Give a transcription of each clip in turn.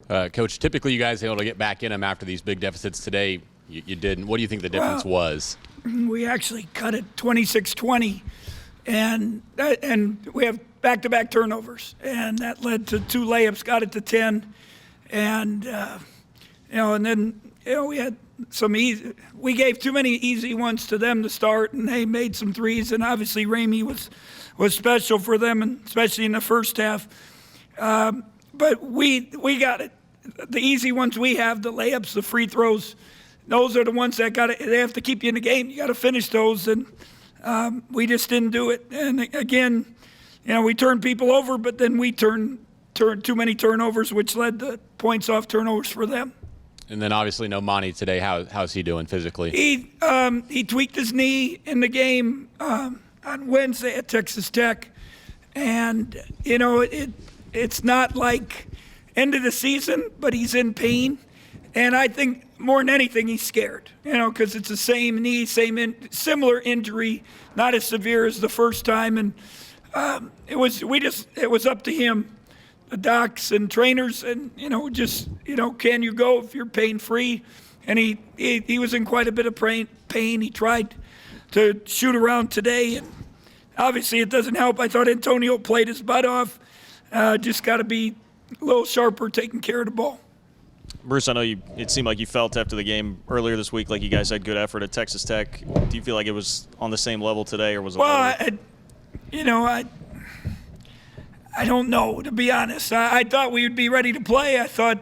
Coach, typically you guys are able to get back in them after these big deficits. Today, you didn't. What do you think the difference was? We actually cut it 26-20, and we have back-to-back turnovers, and that led to 2 layups, got it to 10, and and then we had some easy. We gave too many easy ones to them to start, and they made some threes, and obviously Ramey was special for them, and especially in the first half. But we got it. The easy ones we have, the layups, the free throws, those are the ones that they have to keep you in the game. You got to finish those, and we just didn't do it. And again, we turned people over, but then we turned too many turnovers, which led to points off turnovers for them. And then obviously no Monty today. How's he doing physically? He tweaked his knee in the game on Wednesday at Texas Tech, and it's not like end of the season, but he's in pain, and I think more than anything he's scared, because it's the same knee, similar injury, not as severe as the first time, and it was up to him, the docs and trainers, and can you go if you're pain free? And he was in quite a bit of pain. He tried to shoot around today, and obviously it doesn't help. I thought Antonio played his butt off. Just got to be a little sharper taking care of the ball. Bruce, I know it seemed like you felt after the game earlier this week like you guys had good effort at Texas Tech. Do you feel like it was on the same level today, or was it lower? I don't know, to be honest. I thought we would be ready to play. I thought,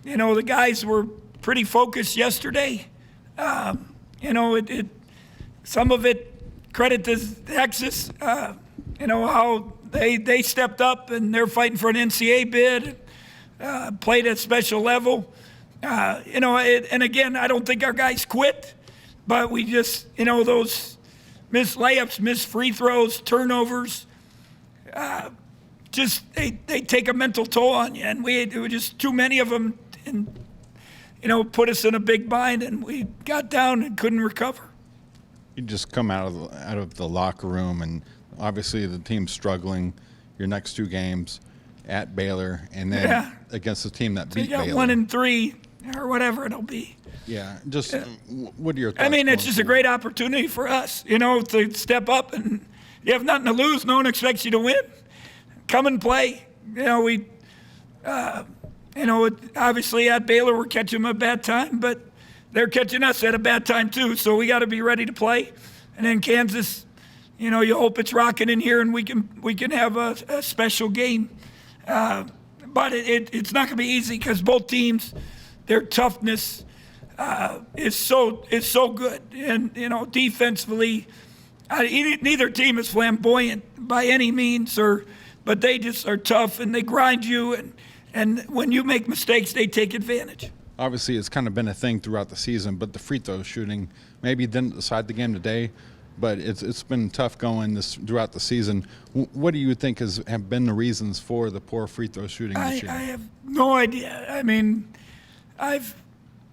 the guys were pretty focused yesterday. Some of it credit to Texas, how they stepped up and they're fighting for an NCAA bid, played at special level. And again, I don't think our guys quit, but we just, those missed layups, missed free throws, turnovers, they take a mental toll on you. And there were just too many of them and, put us in a big bind, and we got down and couldn't recover. You just come out of the locker room, and obviously the team's struggling. Your next 2 games at Baylor, and then against the team that beat Baylor. 1-3 or whatever it'll be. Yeah, what are your thoughts? It's just a great opportunity for us, to step up, and you have nothing to lose. No one expects you to win. Come and play. Obviously at Baylor we're catching them at a bad time, but they're catching us at a bad time too. So we got to be ready to play. And then Kansas, you hope it's rocking in here and we can have a special game. But it's not going to be easy because both teams, their toughness is so good. And defensively, neither team is flamboyant by any means, but they just are tough and they grind you. And when you make mistakes, they take advantage. Obviously, it's kind of been a thing throughout the season, but the free throw shooting maybe didn't decide the game today. But it's been tough going throughout the season. What do you think have been the reasons for the poor free throw shooting this year? I have no idea.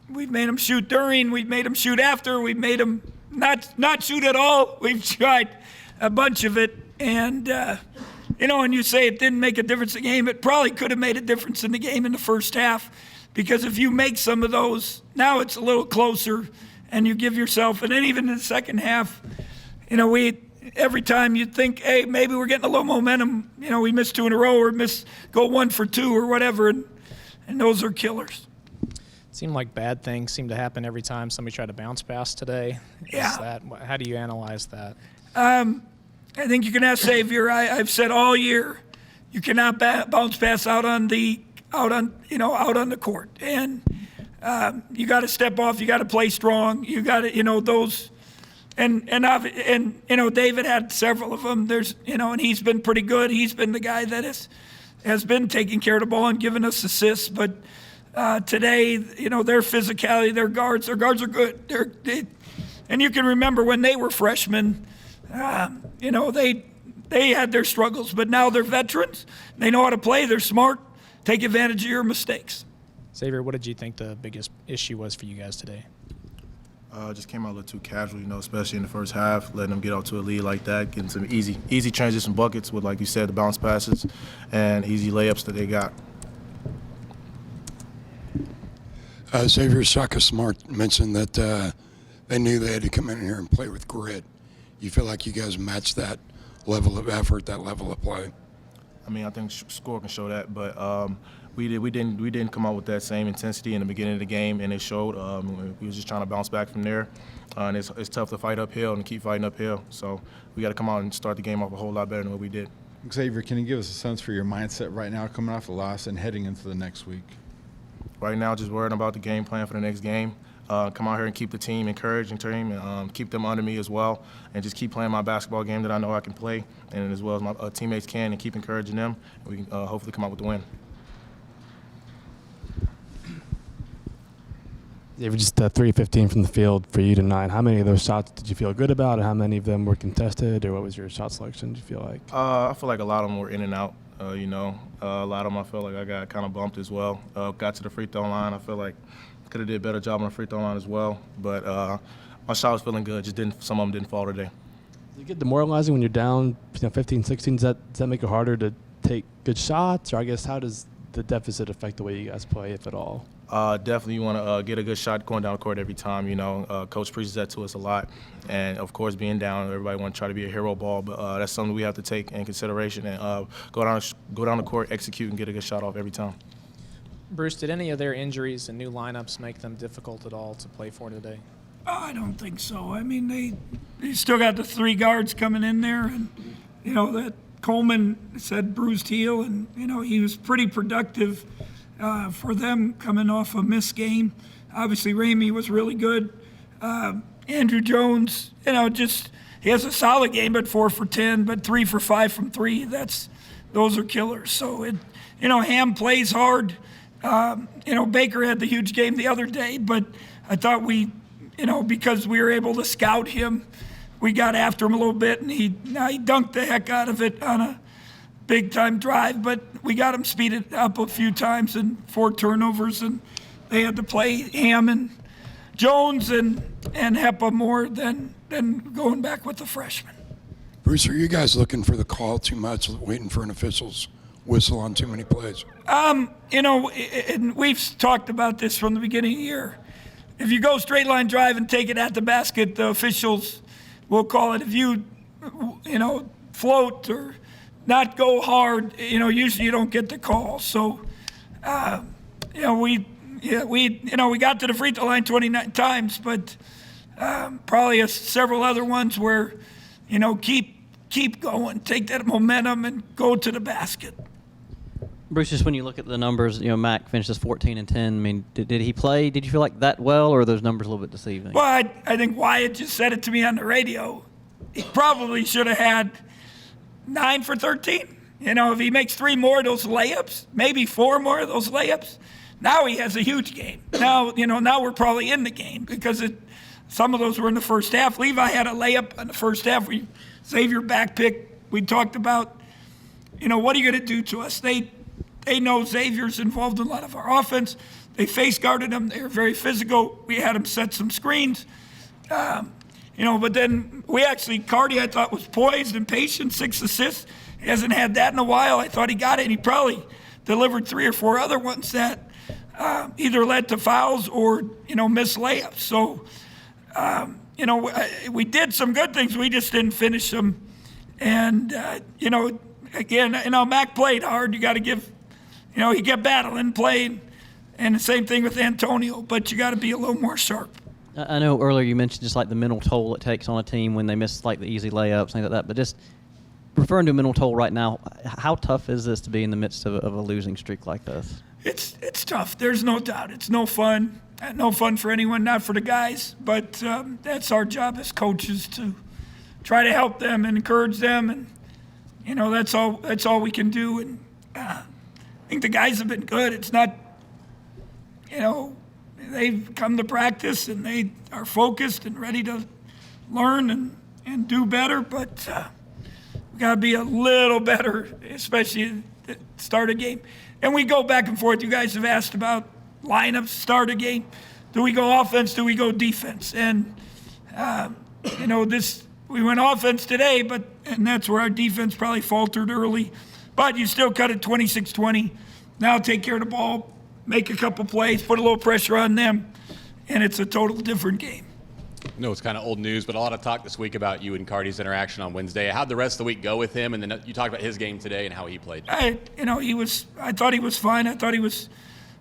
We've made them shoot during, we've made them shoot after, we've made them not shoot at all. We've tried a bunch of it, and and you say it didn't make a difference in the game. It probably could have made a difference in the game in the first half, because if you make some of those, now it's a little closer, and you give yourself, and then even in the second half. Every time you think, hey, maybe we're getting a little momentum, we miss 2 in a row or go 1 for 2 or whatever, and those are killers. It seemed like bad things seem to happen every time somebody tried to bounce pass today. Yeah. How do you analyze that? I think you can ask Xavier. I've said all year, you cannot bounce pass out on the court, and you got to step off. You got to play strong. You got to, those. And David had several of them. And he's been pretty good. He's been the guy that has been taking care of the ball and giving us assists. But today, their physicality, their guards are good. And you can remember when they were freshmen, they had their struggles, but now they're veterans. They know how to play. They're smart. Take advantage of your mistakes. Xavier, what did you think the biggest issue was for you guys today? Just came out a little too casual, especially in the first half, letting them get out to a lead like that, getting some easy transition buckets with, like you said, the bounce passes and easy layups that they got. Xavier Smart mentioned that they knew they had to come in here and play with grit. You feel like you guys matched that level of effort, that level of play? I mean, I think score can show that, but we didn't come out with that same intensity in the beginning of the game, and it showed. We were just trying to bounce back from there, and it's tough to fight uphill and keep fighting uphill. So we got to come out and start the game off a whole lot better than what we did. Xavier, can you give us a sense for your mindset right now coming off the loss and heading into the next week? Right now, just worrying about the game plan for the next game. Come out here and keep the team encouraged and keep them under me as well, and just keep playing my basketball game that I know I can play, and as well as my teammates can, and keep encouraging them. And we can hopefully come out with the win. Yeah, just 3-15 from the field for you tonight. How many of those shots did you feel good about, and how many of them were contested, or what was your shot selection, do you feel like? I feel like a lot of them were in and out. A lot of them I felt like I got kind of bumped as well. Got to the free throw line. I feel like could have did a better job on the free throw line as well. But my shot was feeling good. Some of them didn't fall today. You get demoralizing when you're down 15, 16. Does that make it harder to take good shots? Or I guess how does the deficit affect the way you guys play, if at all? Definitely you want to get a good shot going down the court every time. Coach preaches that to us a lot. And, of course, being down, everybody want to try to be a hero ball. But that's something we have to take in consideration and go down the court, execute, and get a good shot off every time. Bruce, did any of their injuries and new lineups make them difficult at all to play for today? I don't think so. I mean, they still got the 3 guards coming in there, and that Coleman said bruised heel, and he was pretty productive for them coming off a missed game. Obviously, Ramey was really good. Andrew Jones, he has a solid game, but 4 for 10, but 3 for 5 from 3. Those are killers. So Ham plays hard. Baker had the huge game the other day, but I thought we, because we were able to scout him, we got after him a little bit, and he dunked the heck out of it on a big-time drive, but we got him speeded up a few times and 4 turnovers, and they had to play Ham and Jones and Hepa more than going back with the freshmen. Bruce, are you guys looking for the call too much, waiting for an official's whistle on too many plays? And we've talked about this from the beginning of the year. If you go straight line drive and take it at the basket, the officials will call it. If you, float or not go hard, usually you don't get the call. So, we got to the free throw line 29 times, but probably several other ones where, keep going, take that momentum and go to the basket. Bruce, just when you look at the numbers, Mac finishes 14 and 10. I mean, did he play? Did you feel like that well, or are those numbers a little bit deceiving? Well, I think Wyatt just said it to me on the radio. He probably should have had 9 for 13. If he makes 3 more of those layups, maybe 4 more of those layups, now he has a huge game. Now, now we're probably in the game because some of those were in the first half. Levi had a layup in the first half. Xavier back pick. We talked about, what are you going to do to us? They know Xavier's involved in a lot of our offense. They face guarded him. They were very physical. We had him set some screens. But then Cardi, I thought, was poised and patient, 6 assists. He hasn't had that in a while. I thought he got it, and he probably delivered 3 or 4 other ones that either led to fouls or, missed layups. So, we did some good things. We just didn't finish them. And, again, Mac played hard. You got to give, he kept battling, playing, and the same thing with Antonio, but you got to be a little more sharp. I know earlier you mentioned just like the mental toll it takes on a team when they miss like the easy layups, things like that, but just referring to a mental toll right now, how tough is this to be in the midst of a losing streak like this? It's tough. There's no doubt. It's no fun. No fun for anyone, not for the guys, but that's our job as coaches to try to help them and encourage them, and that's all we can do. And I think the guys have been good. It's not, they've come to practice and they are focused and ready to learn and do better, but we got to be a little better, especially at the start of the game. And we go back and forth. You guys have asked about lineups, start a game. Do we go offense? Do we go defense? And, we went offense today, and that's where our defense probably faltered early. But you still cut it 26-20. Now take care of the ball, make a couple plays, put a little pressure on them, and it's a total different game. No, it's kind of old news, but a lot of talk this week about you and Cardi's interaction on Wednesday. How'd the rest of the week go with him? And then you talked about his game today and how he played. I thought he was fine. I thought he was,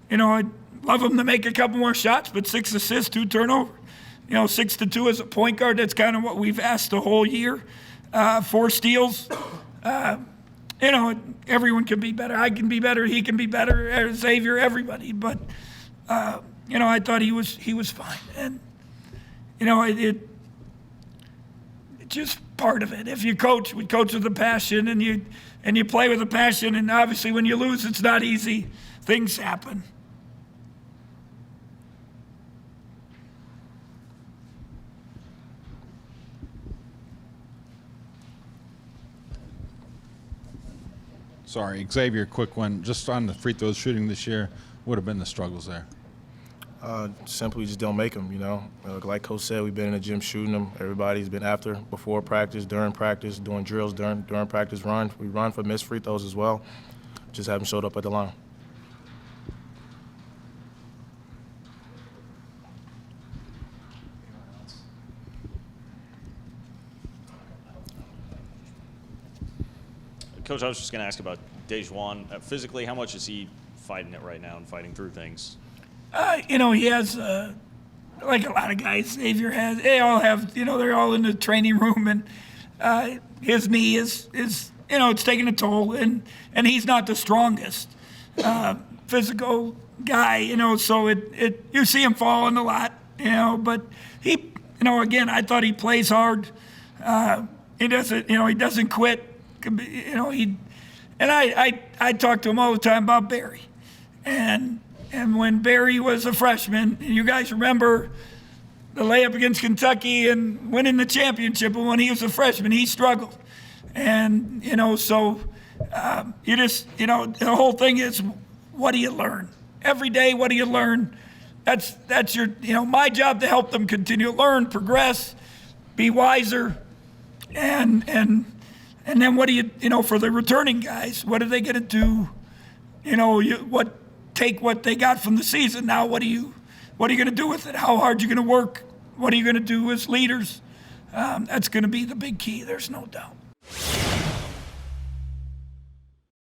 I'd love him to make a couple more shots, but 6 assists, 2 turnovers. 6-2 as a point guard. That's kind of what we've asked the whole year. 4 steals. Everyone can be better. I can be better. He can be better. Xavier, everybody. But I thought he was fine. And it's just part of it. If you coach, we coach with a passion, and you play with a passion. And obviously, when you lose, it's not easy. Things happen. Sorry, Xavier, quick one. Just on the free throws shooting this year, what have been the struggles there? Simply just don't make them, Like Coach said, we've been in the gym shooting them. Everybody's been after, before practice, during practice, doing drills during practice, run. We run for missed free throws as well. Just haven't showed up at the line. Coach, I was just going to ask about Dejuan. Physically, how much is he fighting it right now and fighting through things? He has, like a lot of guys, Xavier has, they all have, they're all in the training room, and his knee is it's taking a toll, and he's not the strongest physical guy, so you see him falling a lot, but he, again, I thought he plays hard. He doesn't quit. I talk to him all the time about Barry, and when Barry was a freshman, you guys remember the layup against Kentucky and winning the championship. But when he was a freshman, he struggled, and so you just the whole thing is, what do you learn every day? What do you learn? That's your my job to help them continue to learn, progress, be wiser, and then what do you for the returning guys? What are they going to do? Take what they got from the season. Now, what are you going to do with it? How hard you going to work? What are you going to do as leaders? That's going to be the big key. There's no doubt.